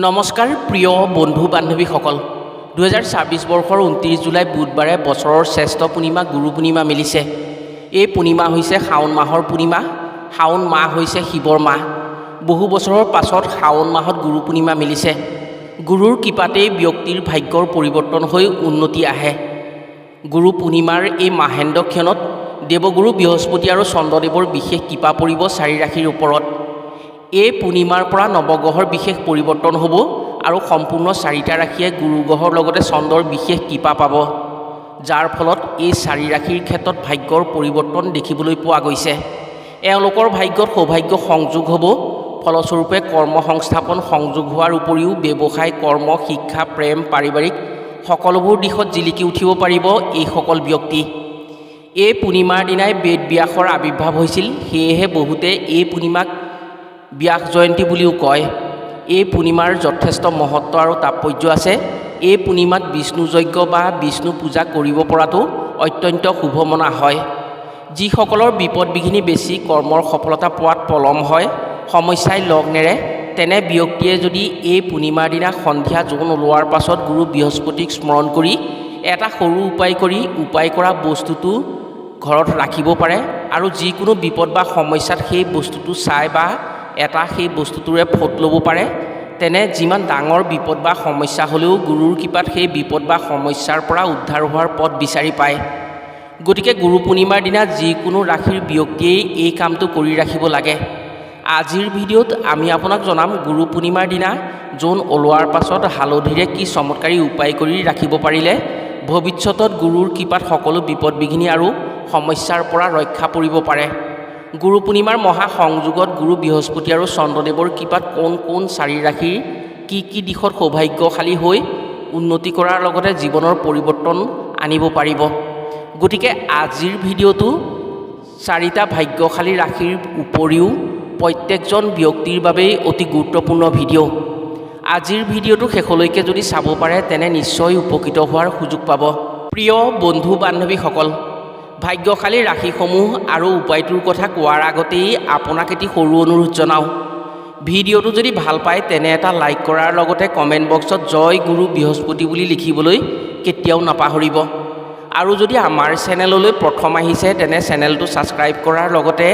নমস্কাৰ প্ৰিয় বন্ধু বান্ধৱীসকল 2024 বৰ্ষৰ 29 জুলাই বুধবাৰে বছৰৰ শ্ৰেষ্ঠ পূৰ্ণিমা গুৰু পূৰ্ণিমা মিলিছে। এই পূৰ্ণিমা হৈছে শাওণ মাহৰ পূৰ্ণিমা। শাওণ মাহ হৈছে শিৱৰ মাহ। বহু বছৰৰ পাছত শাওণ মাহত গুৰু পূৰ্ণিমা মিলিছে। গুৰুৰ কৃপাতেই ব্যক্তিৰ ভাগ্যৰ পৰিৱৰ্তন হৈ উন্নতি আহে। গুৰু পূৰ্ণিমাৰ এই মাহেন্দ্ৰ ক্ষণত দেৱগুৰু বৃহস্পতি আৰু চন্দ্ৰদেৱৰ বিশেষ কৃপা পৰিব 4 ৰাশিৰ ওপৰত। এই পূৰ্ণিমাৰ পৰা নৱগ্ৰহৰ বিশেষ পৰিৱৰ্তন হ'ব আৰু সম্পূৰ্ণ 4টা ৰাশিয়ে গুৰু গ্ৰহৰ লগতে চন্দ্ৰৰ বিশেষ কৃপা পাব, যাৰ ফলত এই 4 ৰাশিৰ ক্ষেত্ৰত ভাগ্যৰ পৰিৱৰ্তন দেখিবলৈ পোৱা গৈছে। এওঁলোকৰ ভাগ্যত সৌভাগ্য সংযোগ হ'ব। ফলস্বৰূপে কৰ্ম সংস্থাপন সংযোগ হোৱাৰ উপৰিও ব্যৱসায়, কৰ্ম, শিক্ষা, প্ৰেম, পাৰিবাৰিক সকলোবোৰ দিশত জিলিকি উঠিব পাৰিব এইসকল ব্যক্তি। এই পূৰ্ণিমাৰ দিনাই বেদ ব্যাসৰ আৱিৰ্ভাৱ হৈছিল। সেয়েহে বহুতে এই পূৰ্ণিমাক ব্যাস জয়ন্তী বুলিও কয়। এই পূৰ্ণিমাৰ যথেষ্ট মহত্ব আৰু তাৎপৰ্য আছে। এই পূৰ্ণিমাত বিষ্ণু যজ্ঞ বা বিষ্ণু পূজা কৰিব পৰাটো অত্যন্ত শুভ মনা হয়। যিসকলৰ বিপদ বিঘিনি বেছি, কৰ্মৰ সফলতা পোৱাত পলম হয়, সমস্যাই লগ নেৰে, তেনে ব্যক্তিয়ে যদি এই পূৰ্ণিমাৰ দিনা সন্ধিয়া জোন ওলোৱাৰ পাছত গুৰু বৃহস্পতিক স্মৰণ কৰি এটা সৰু উপায় কৰা বস্তুটো ঘৰত ৰাখিব পাৰে আৰু যিকোনো বিপদ বা সমস্যাত সেই বস্তুটো চাই বা সেই বস্তুটোৰে ফট ল'ব পাৰে, তেনে যিমান ডাঙৰ বিপদ বা সমস্যা হ'লেও গুৰুৰ কৃপাত সেই বিপদ বা সমস্যাৰ পৰা উদ্ধাৰ হোৱাৰ পথ বিচাৰি পায়। গতিকে গুৰু পূৰ্ণিমাৰ দিনা যিকোনো ৰাশিৰ ব্যক্তিয়েই এই কামটো কৰি ৰাখিব লাগে। আজিৰ ভিডিঅ'ত আমি আপোনাক জনাম গুৰু পূৰ্ণিমাৰ দিনা জোন ওলোৱাৰ পাছত হালধিৰে কি চমৎকাৰী উপায় কৰি ৰাখিব পাৰিলে ভৱিষ্যতত গুৰুৰ কৃপাত সকলো বিপদ বিঘিনি আৰু সমস্যাৰ পৰা ৰক্ষা পৰিব পাৰে। গুৰু পূৰ্ণিমাৰ মহা সংযোগত গুৰু বৃহস্পতি আৰু চন্দ্ৰদেৱৰ কৃপাত কোন 4 ৰাশিৰ কি দিশত সৌভাগ্যশালী হৈ উন্নতি কৰাৰ লগতে জীৱনৰ পৰিৱৰ্তন আনিব পাৰিব। গতিকে আজিৰ ভিডিঅ'টো 4টা ভাগ্যশালী ৰাশিৰ উপৰিও প্ৰত্যেকজন ব্যক্তিৰ বাবেই অতি গুৰুত্বপূৰ্ণ ভিডিঅ'। আজিৰ ভিডিঅ'টো শেষলৈকে যদি চাব পাৰে তেনে নিশ্চয় উপকৃত হোৱাৰ সুযোগ পাব। প্ৰিয় বন্ধু বান্ধৱীসকল, ভাগ্যশালী ৰাশিসমূহ আৰু উপায়টোৰ কথা কোৱাৰ আগতেই আপোনাক এটি সৰু অনুৰোধ জনাওঁ। ভিডিঅ'টো যদি ভাল পায় তেনে এটা লাইক কৰাৰ লগতে কমেণ্ট বক্সত জয় গুৰু বৃহস্পতি বুলি লিখিবলৈ কেতিয়াও নাপাহৰিব। আৰু যদি আমাৰ চেনেললৈ প্ৰথম আহিছে তেনে চেনেলটো ছাবস্ক্ৰাইব কৰাৰ লগতে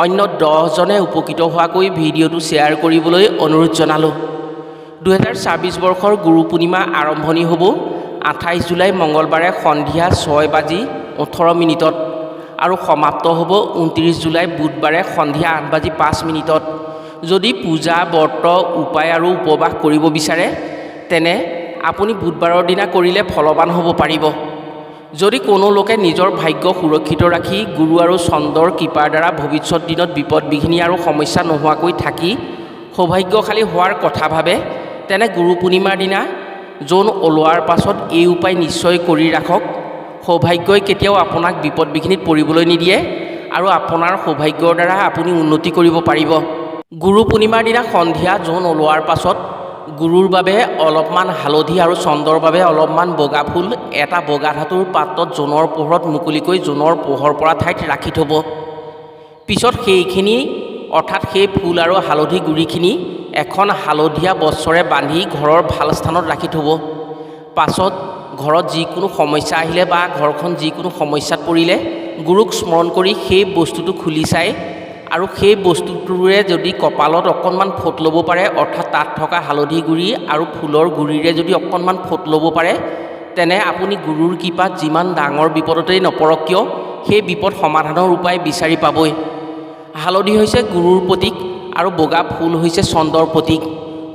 অন্য 10জনে উপকৃত হোৱাকৈ ভিডিঅ'টো শ্বেয়াৰ কৰিবলৈ অনুৰোধ জনালোঁ। 2024 বৰ্ষৰ গুৰু পূৰ্ণিমা আৰম্ভণি হ'ব 28 জুলাই মঙলবাৰে সন্ধিয়া 6:18 আৰু সমাপ্ত হ'ব 29 জুলাই বুধবাৰে সন্ধিয়া 8:05। যদি পূজা, ব্ৰত, উপায় আৰু উপবাস কৰিব বিচাৰে তেনে আপুনি বুধবাৰৰ দিনা কৰিলে ফলৱান হ'ব পাৰিব। যদি কোনো লোকে নিজৰ ভাগ্য সুৰক্ষিত ৰাখি গুৰু আৰু চন্দ্ৰৰ কৃপাৰ দ্বাৰা ভৱিষ্যত দিনত বিপদ বিঘিনি আৰু সমস্যা নোহোৱাকৈ থাকি সৌভাগ্যশালী হোৱাৰ কথা ভাবে, তেনে গুৰু পূৰ্ণিমাৰ দিনা জোন ওলোৱাৰ পাছত এই উপায় নিশ্চয় কৰি ৰাখক। সৌভাগ্যই কেতিয়াও আপোনাক বিপদ বিঘিনিত পৰিবলৈ নিদিয়ে আৰু আপোনাৰ সৌভাগ্যৰ দ্বাৰা আপুনি উন্নতি কৰিব পাৰিব। গুৰু পূৰ্ণিমাৰ দিনা সন্ধিয়া জোন ওলোৱাৰ পাছত গুৰুৰ বাবে অলপমান হালধি আৰু চন্দ্ৰৰ বাবে অলপমান বগা ফুল এটা বগা ধাতুৰ পাত্ৰত জোনৰ পোহৰত মুকলিকৈ জোনৰ পোহৰ পৰা ঠাইত ৰাখি থ'ব। পিছত সেইখিনি অৰ্থাৎ সেই ফুল আৰু হালধি গুৰিখিনি এখন হালধীয়া বস্ত্ৰৰে বান্ধি ঘৰৰ ভাল স্থানত ৰাখি থ'ব। পাছত ঘৰত যিকোনো সমস্যা আহিলে বা ঘৰখন যিকোনো সমস্যাত পৰিলে গুৰুক স্মৰণ কৰি সেই বস্তুটো খুলি চাই আৰু সেই বস্তুটোৰে যদি কপালত অকণমান ফট ল'ব পাৰে, অৰ্থাৎ তাত থকা হালধি গুৰি আৰু ফুলৰ গুৰিৰে যদি অকণমান ফট ল'ব পাৰে, তেনে আপুনি গুৰুৰ কৃপাত যিমান ডাঙৰ বিপদতেই নপৰক কিয় সেই বিপদ সমাধানৰ উপায় বিচাৰি পাবই। হালধি হৈছে গুৰুৰ প্ৰতীক আৰু বগা ফুল হৈছে চন্দ্ৰৰ প্ৰতীক।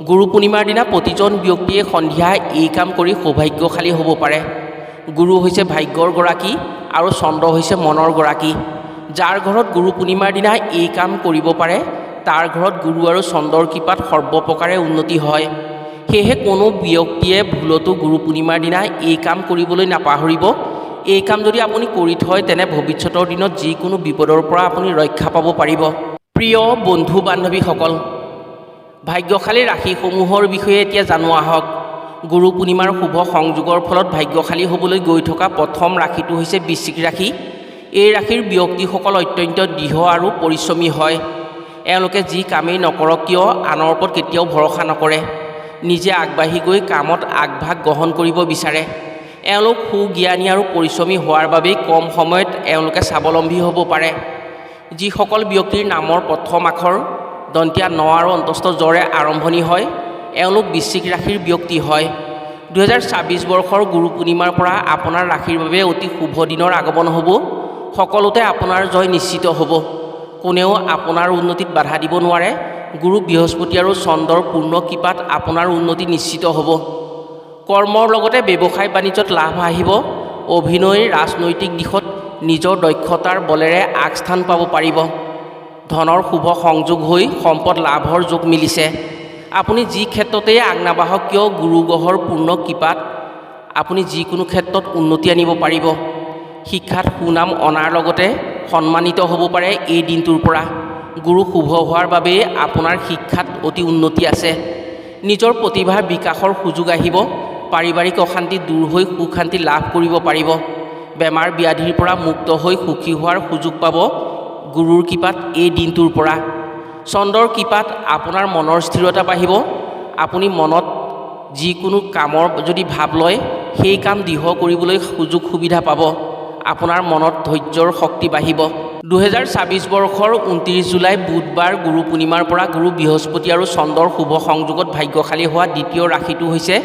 গুৰু পূৰ্ণিমাৰ দিনা প্ৰতিজন ব্যক্তিয়ে সন্ধিয়া এই কাম কৰি সৌভাগ্যশালী হ'ব পাৰে। গুৰু হৈছে ভাগ্যৰ গৰাকী আৰু চন্দ্ৰ হৈছে মনৰ গৰাকী। যাৰ ঘৰত গুৰু পূৰ্ণিমাৰ দিনা এই কাম কৰিব পাৰে তাৰ ঘৰত গুৰু আৰু চন্দ্ৰৰ কৃপাত সৰ্বপ্ৰকাৰে উন্নতি হয়। সেয়েহে কোনো ব্যক্তিয়ে ভুলতো গুৰু পূৰ্ণিমাৰ দিনা এই কাম কৰিবলৈ নাপাহৰিব। এই কাম যদি আপুনি কৰি থয় তেনে ভৱিষ্যতৰ দিনত যিকোনো বিপদৰ পৰা আপুনি ৰক্ষা পাব পাৰিব। প্ৰিয় বন্ধু বান্ধৱীসকল, ভাগ্যশালী ৰাশিসমূহৰ বিষয়ে এতিয়া জানো আহক। গুৰু পূৰ্ণিমাৰ শুভ সংযোগৰ ফলত ভাগ্যশালী হ'বলৈ গৈ থকা প্ৰথম ৰাশিটো হৈছে বৃশ্চিক ৰাশি। এই ৰাশিৰ ব্যক্তিসকল অত্যন্ত দৃঢ় আৰু পৰিশ্ৰমী হয়। এওঁলোকে যি কামেই নকৰক কিয় আনৰ ওপৰত কেতিয়াও ভৰসা নকৰে। নিজে আগবাঢ়ি গৈ কামত আগভাগ গ্ৰহণ কৰিব বিচাৰে। এওঁলোক সুজ্ঞানী আৰু পৰিশ্ৰমী হোৱাৰ বাবেই কম সময়ত এওঁলোকে স্বাৱলম্বী হ'ব পাৰে। যিসকল ব্যক্তিৰ নামৰ প্ৰথম আখৰ দন্তীয়া ন আৰু অন্তস্থ জৰে আৰম্ভণি হয়, এওঁলোক বৃশ্চিক ৰাশিৰ ব্যক্তি হয়। 2024 বৰ্ষৰ গুৰু পূৰ্ণিমাৰ পৰা আপোনাৰ ৰাশিৰ বাবে অতি শুভ দিনৰ আগমন হ'ব। সকলোতে আপোনাৰ জয় নিশ্চিত হ'ব। কোনেও আপোনাৰ উন্নতিত বাধা দিব নোৱাৰে। গুৰু বৃহস্পতি আৰু চন্দ্ৰৰ পূৰ্ণ কৃপাত আপোনাৰ উন্নতি নিশ্চিত হ'ব। কৰ্মৰ লগতে ব্যৱসায় বাণিজ্যত লাভ আহিব। অভিনয় ৰাজনৈতিক দিশত নিজৰ দক্ষতাৰ বলেৰে আগস্থান পাব পাৰিব। ধনৰ শুভ সংযোগ হৈ সম্পদ লাভৰ যোগ মিলিছে। আপুনি যি ক্ষেত্ৰতেই আগ নাবাঢ়ক কিয় গুৰু গ্ৰহৰ পূৰ্ণ কৃপাত আপুনি যিকোনো ক্ষেত্ৰত উন্নতি আনিব পাৰিব। শিক্ষাত সুনাম অনাৰ লগতে সন্মানিত হ'ব পাৰে এই দিনটোৰ পৰা। গুৰু শুভ হোৱাৰ বাবেই আপোনাৰ শিক্ষাত অতি উন্নতি আছে। নিজৰ প্ৰতিভাৰ বিকাশৰ সুযোগ আহিব। পাৰিবাৰিক অশান্তি দূৰ হৈ সুখ শান্তি লাভ কৰিব পাৰিব। বেমাৰ ব্যাধিৰ পৰা মুক্ত হৈ সুখী হোৱাৰ সুযোগ পাব গুৰুৰ কৃপাত এই দিনটোৰ পৰা। চন্দ্ৰৰ কৃপাত আপোনাৰ মনৰ স্থিৰতা বাঢ়িব। আপুনি মনত যিকোনো কামৰ যদি ভাৱ লয়, সেই কাম দৃঢ় কৰিবলৈ সুযোগ সুবিধা পাব। আপোনাৰ মনত ধৈৰ্যৰ শক্তি বাঢ়িব। 2024 বৰ্ষৰ 29 জুলাই বুধবাৰ গুৰু পূৰ্ণিমাৰ পৰা গুৰু বৃহস্পতি আৰু চন্দ্ৰৰ শুভ সংযোগত ভাগ্যশালী হোৱা দ্বিতীয় ৰাশিটো হৈছে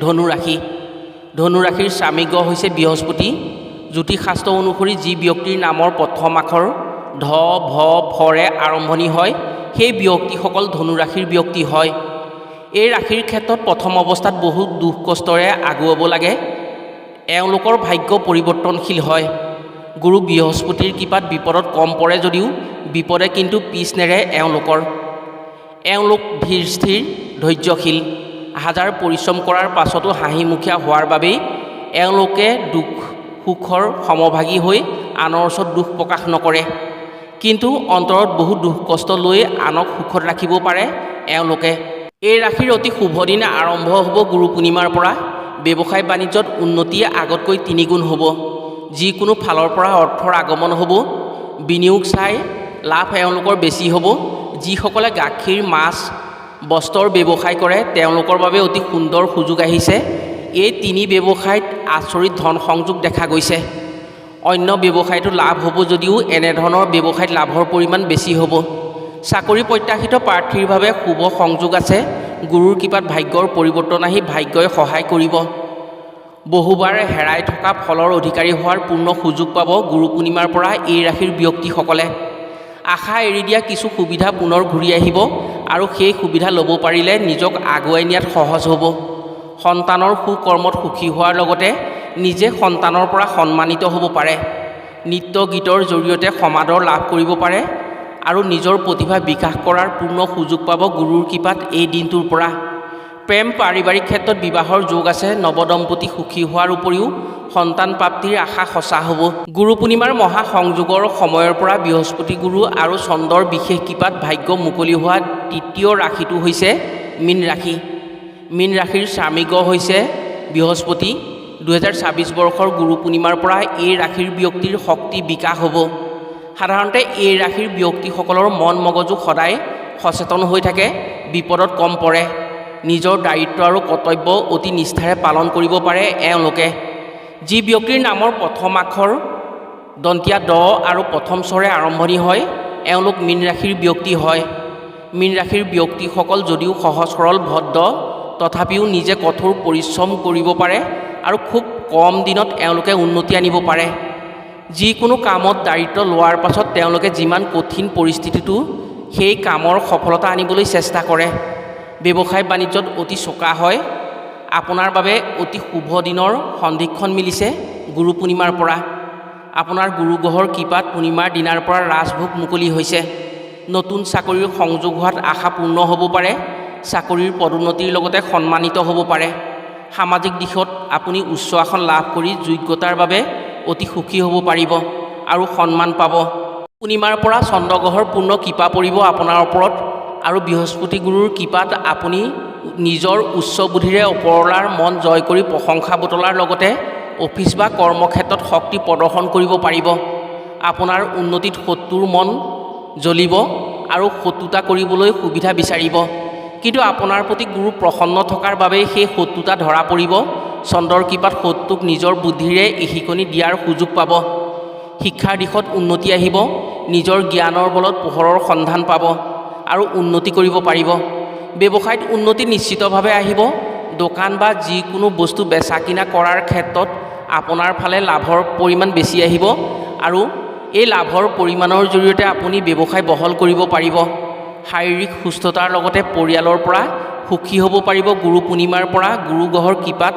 ধনু ৰাশি। ধনু ৰাশিৰ স্বামী গ্ৰহ হৈছে বৃহস্পতি। জ্যোতিষশাস্ত্ৰ অনুসৰি যি ব্যক্তিৰ নামৰ প্ৰথম আখৰ ধ ভ ফৰে আৰম্ভণি হয়, সেই ব্যক্তিসকল ধনু ৰাশিৰ ব্যক্তি হয়। এই ৰাশিৰ ক্ষেত্ৰত প্ৰথম অৱস্থাত বহুত দুখ কষ্টৰে আগুৱাব লাগে। এওঁলোকৰ ভাগ্য পৰিৱৰ্তনশীল হয়। গুৰু বৃহস্পতিৰ কৃপাত বিপদত কম পৰে যদিও বিপদে কিন্তু পিছ নেৰে এওঁলোকৰ। এওঁলোক ধীৰ স্থিৰ ধৈৰ্যশীল। হাজাৰ পৰিশ্ৰম কৰাৰ পাছতো হাঁহিমুখীয়া হোৱাৰ বাবেই এওঁলোকে দুখ সুখৰ সমভাগী হৈ আনৰ ওচৰত দুখ প্ৰকাশ নকৰে। কিন্তু অন্তৰত বহুত দুখ কষ্ট লৈ আনক সুখত ৰাখিব পাৰে এওঁলোকে। এই ৰাশিৰ অতি শুভ দিন আৰম্ভ হ'ব গুৰু পূৰ্ণিমাৰ পৰা। ব্যৱসায় বাণিজ্যত উন্নতি আগতকৈ 3 গুণ হ'ব। যিকোনো ফালৰ পৰা অৰ্থৰ আগমন হ'ব। বিনিয়োগ চাই লাভ এওঁলোকৰ বেছি হ'ব। যিসকলে গাখীৰ মাছ বস্ত্ৰৰ ব্যৱসায় কৰে তেওঁলোকৰ বাবে অতি সুন্দৰ সুযোগ আহিছে। এই 3 ব্যৱসায়ত আচৰিত ধন সংযোগ দেখা গৈছে। অন্য ব্যৱসায়তো লাভ হ'ব যদিও এনেধৰণৰ ব্যৱসায়ত লাভৰ পৰিমাণ বেছি হ'ব। চাকৰি প্ৰত্যাশিত প্ৰাৰ্থীৰ বাবে শুভ সংযোগ আছে। গুৰুৰ কৃপাত ভাগ্যৰ পৰিৱৰ্তন আহি ভাগ্যই সহায় কৰিব। বহুবাৰ হেৰাই থকা ফলৰ অধিকাৰী হোৱাৰ পূৰ্ণ সুযোগ পাব গুৰু পূৰ্ণিমাৰ পৰা এই ৰাশিৰ ব্যক্তিসকলে। আশা এৰি দিয়া কিছু সুবিধা পুনৰ ঘূৰি আহিব আৰু সেই সুবিধা ল'ব পাৰিলে নিজক আগুৱাই নিয়াত সহজ হ'ব। সন্তানৰ সুকৰ্মত সুখী হোৱাৰ লগতে নিজে সন্তানৰ পৰা সন্মানিত হ'ব পাৰে। নৃত্য গীতৰ জৰিয়তে সমাদৰ লাভ কৰিব পাৰে আৰু নিজৰ প্ৰতিভা বিকাশ কৰাৰ পূৰ্ণ সুযোগ পাব গুৰুৰ কৃপাত এই দিনটোৰ পৰা। প্ৰেম পাৰিবাৰিক ক্ষেত্ৰত বিবাহৰ যোগ আছে। নৱদম্পতি সুখী হোৱাৰ উপৰিও সন্তান প্ৰাপ্তিৰ আশা সঁচা হ'ব। গুৰু পূৰ্ণিমাৰ মহা সংযোগৰ সময়ৰ পৰা বৃহস্পতি গুৰু আৰু চন্দ্ৰৰ বিশেষ কৃপাত ভাগ্য মুকলি হোৱা তৃতীয় ৰাশিটো হৈছে মীন ৰাশি। মীন ৰাশিৰ স্বামী গ্ৰহ হৈছে বৃহস্পতি। 2024 বৰ্ষৰ গুৰু পূৰ্ণিমাৰ পৰা এই ৰাশিৰ ব্যক্তিৰ শক্তি বিকাশ হ'ব। সাধাৰণতে এই ৰাশিৰ ব্যক্তিসকলৰ মন মগজু সদায় সচেতন হৈ থাকে। বিপদত কম পৰে। নিজৰ দায়িত্ব আৰু কৰ্তব্য অতি নিষ্ঠাৰে পালন কৰিব পাৰে এওঁলোকে। যি ব্যক্তিৰ নামৰ প্ৰথম আখৰ দন্তীয়া দ আৰু প্ৰথম স্বৰে আৰম্ভণি হয়, এওঁলোক মীন ৰাশিৰ ব্যক্তি হয়। মীন ৰাশিৰ ব্যক্তিসকল যদিও সহজ সৰল ভদ্ৰ, তথাপিও নিজে কঠোৰ পৰিশ্ৰম কৰিব পাৰে আৰু খুব কম দিনত এওঁলোকে উন্নতি আনিব পাৰে। যিকোনো কামত দায়িত্ব লোৱাৰ পাছত তেওঁলোকে যিমান কঠিন পৰিস্থিতিটো সেই কামৰ সফলতা আনিবলৈ চেষ্টা কৰে। ব্যৱসায় বাণিজ্যত অতি চোকা হয়। আপোনাৰ বাবে অতি শুভ দিনৰ সন্ধিক্ষণ মিলিছে গুৰু পূৰ্ণিমাৰ পৰা। আপোনাৰ গুৰু গ্ৰহৰ কৃপাত পূৰ্ণিমাৰ দিনাৰ পৰা ৰাজভোগ মুকলি হৈছে। নতুন চাকৰিৰ সংযোগ হোৱাত আশা পূৰ্ণ হ'ব পাৰে। চাকৰিৰ পদোন্নতিৰ লগতে সন্মানিত হ'ব পাৰে। সামাজিক দিশত আপুনি উচ্চ আসন লাভ কৰি যোগ্যতাৰ বাবে অতি সুখী হ'ব পাৰিব আৰু সন্মান পাব। পূৰ্ণিমাৰ পৰা চন্দ্ৰগ্ৰহৰ পূৰ্ণ কৃপা পৰিব আপোনাৰ ওপৰত আৰু বৃহস্পতি গুৰুৰ কৃপাত আপুনি নিজৰ উচ্চ বুদ্ধিৰে ওপৰলাৰ মন জয় কৰি প্ৰশংসা বটলাৰ লগতে অফিচ বা কৰ্মক্ষেত্ৰত শক্তি প্ৰদৰ্শন কৰিব পাৰিব। আপোনাৰ উন্নতিত শত্ৰুৰ মন জ্বলিব আৰু শত্ৰুতা কৰিবলৈ সুবিধা বিচাৰিব। কিন্তু আপোনাৰ প্ৰতি গুৰু প্ৰসন্ন থকাৰ বাবেই সেই শত্ৰুতা ধৰা পৰিব। চন্দ্ৰৰ কৃপাত শত্ৰুক নিজৰ বুদ্ধিৰে এশিকনি দিয়াৰ সুযোগ পাব। শিক্ষাৰ দিশত উন্নতি আহিব। নিজৰ জ্ঞানৰ বলত পোহৰৰ সন্ধান পাব আৰু উন্নতি কৰিব পাৰিব। ব্যৱসায়ত উন্নতি নিশ্চিতভাৱে আহিব। দোকান বা যিকোনো বস্তু বেচা কিনা কৰাৰ ক্ষেত্ৰত আপোনাৰ ফালে লাভৰ পৰিমাণ বেছি আহিব আৰু এই লাভৰ পৰিমাণৰ জৰিয়তে আপুনি ব্যৱসায় বহল কৰিব পাৰিব। শাৰীৰিক সুস্থতাৰ লগতে পৰিয়ালৰ পৰা সুখী হ'ব পাৰিব। গুৰু পূৰ্ণিমাৰ পৰা গুৰু গ্ৰহৰ কৃপাত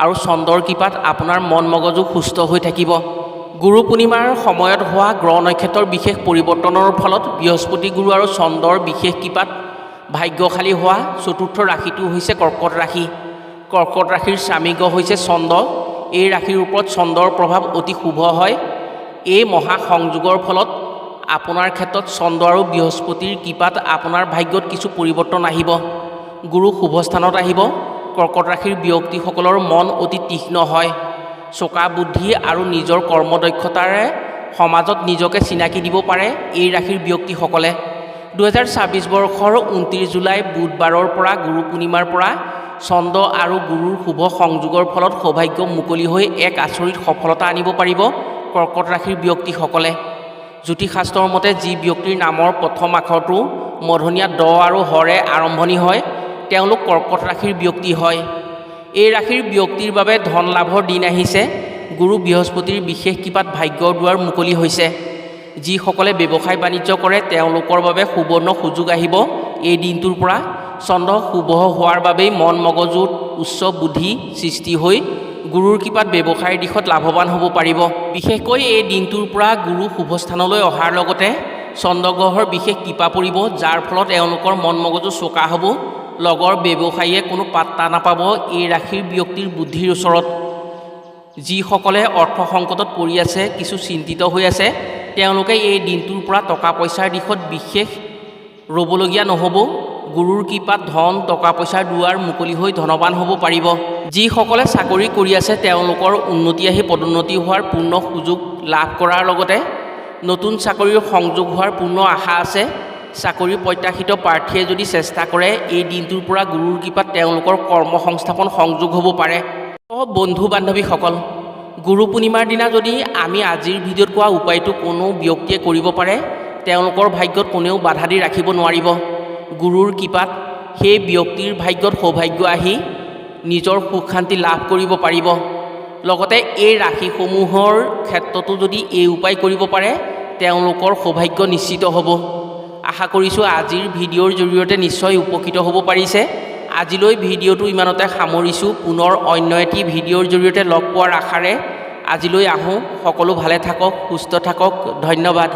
আৰু চন্দ্ৰৰ কৃপাত আপোনাৰ মন মগজু সুস্থ হৈ থাকিব। গুৰু পূৰ্ণিমাৰ সময়ত হোৱা গ্ৰহ নক্ষত্ৰৰ বিশেষ পৰিৱৰ্তনৰ ফলত বৃহস্পতি গুৰু আৰু চন্দ্ৰৰ বিশেষ কৃপাত ভাগ্যশালী হোৱা চতুৰ্থ ৰাশিটো হৈছে কৰ্কট ৰাশি। কৰ্কট ৰাশিৰ স্বামী গ্ৰহ হৈছে চন্দ্ৰ। এই ৰাশিৰ ওপৰত চন্দ্ৰৰ প্ৰভাৱ অতি শুভ হয়। এই মহা সংযোগৰ ফলত আপোনাৰ ক্ষেত্ৰত চন্দ্ৰ আৰু বৃহস্পতিৰ কৃপাত আপোনাৰ ভাগ্যত কিছু পৰিৱৰ্তন আহিব। গুৰু শুভ স্থানত আহিব। কৰ্কট ৰাশিৰ ব্যক্তিসকলৰ মন অতি তীক্ষ্ণ হয়। চোকা বুদ্ধি আৰু নিজৰ কৰ্মদক্ষতাৰে সমাজত নিজকে চিনাকি দিব পাৰে এই ৰাশিৰ ব্যক্তিসকলে। 2024 বৰ্ষৰ 29 জুলাই বুধবাৰৰ পৰা গুৰু পূৰ্ণিমাৰ পৰা চন্দ্ৰ আৰু গুৰুৰ শুভ সংযোগৰ ফলত সৌভাগ্য মুকলি হৈ এক আচৰিত সফলতা আনিব পাৰিব কৰ্কট ৰাশিৰ ব্যক্তিসকলে। জ্যোতিষশাস্ত্ৰৰ মতে যি ব্যক্তিৰ নামৰ প্ৰথম আখৰটো মধ্যমীয়া ড আৰু হৰে আৰম্ভণি হয় তেওঁলোক কৰ্কট ৰাশিৰ ব্যক্তি হয়। এই ৰাশিৰ ব্যক্তিৰ বাবে ধন লাভৰ দিন আহিছে। গুৰু বৃহস্পতিৰ বিশেষ কৃপাত ভাগ্যৰ দুৱাৰ মুকলি হৈছে। যিসকলে ব্যৱসায় বাণিজ্য কৰে তেওঁলোকৰ বাবে সুবৰ্ণ সুযোগ আহিব। এই দিনটোৰ পৰা চন্দ্ৰ শুভ হোৱাৰ বাবেই মন মগজুত উচ্চ বুদ্ধি সৃষ্টি হৈ গুৰুৰ কৃপাত ব্যৱসায়ৰ দিশত লাভৱান হ'ব পাৰিব। বিশেষকৈ এই দিনটোৰ পৰা গুৰু শুভ স্থানলৈ অহাৰ লগতে চন্দ্ৰগ্ৰহৰ বিশেষ কৃপা পৰিব, যাৰ ফলত এওঁলোকৰ মন মগজু চোকা হ'ব। লগৰ ব্যৱসায়ীয়ে কোনো পাত্তা নাপাব এই ৰাশিৰ ব্যক্তিৰ বুদ্ধিৰ ওচৰত। যিসকলে অৰ্থ সংকটত পৰি আছে, কিছু চিন্তিত হৈ আছে, তেওঁলোকে এই দিনটোৰ পৰা টকা পইচাৰ দিশত বিশেষ ৰ'বলগীয়া নহ'ব। গুৰুৰ কৃপাত ধন টকা পইচাৰ দুৱাৰ মুকলি হৈ ধনৱান হ'ব পাৰিব। যিসকলে চাকৰি কৰি আছে তেওঁলোকৰ উন্নতি আহি পদোন্নতি হোৱাৰ পূৰ্ণ সুযোগ লাভ কৰাৰ লগতে নতুন চাকৰিৰ সংযোগ হোৱাৰ পূৰ্ণ আশা আছে। চাকৰি প্ৰত্যাশিত প্ৰাৰ্থীয়ে যদি চেষ্টা কৰে এই দিনটোৰ পৰা গুৰুৰ কৃপাত তেওঁলোকৰ কৰ্ম সংস্থাপন সংযোগ হ'ব পাৰে। বন্ধু বান্ধৱীসকল, গুৰু পূৰ্ণিমাৰ দিনা যদি আমি আজিৰ ভিডিঅ'ত কোৱা উপায়টো কোনো ব্যক্তিয়ে কৰিব পাৰে তেওঁলোকৰ ভাগ্যত কোনেও বাধা দি ৰাখিব নোৱাৰিব। গুৰুৰ কৃপাত সেই ব্যক্তিৰ ভাগ্যত সৌভাগ্য আহি নিজৰ সুখ শান্তি লাভ কৰিব পাৰিব। লগতে এই ৰাশিসমূহৰ ক্ষেত্ৰতো যদি এই উপায় কৰিব পাৰে তেওঁলোকৰ সৌভাগ্য নিশ্চিত হ'ব। আশা কৰিছোঁ আজিৰ ভিডিঅ'ৰ জৰিয়তে নিশ্চয় উপকৃত হ'ব পাৰিছে। আজিলৈ ভিডিঅ'টো ইমানতে সামৰিছোঁ। পুনৰ অন্য এটি ভিডিঅ'ৰ জৰিয়তে লগ পোৱাৰ আশাৰে আজিলৈ আহোঁ। সকলো ভালে থাকক, সুস্থ থাকক। ধন্যবাদ।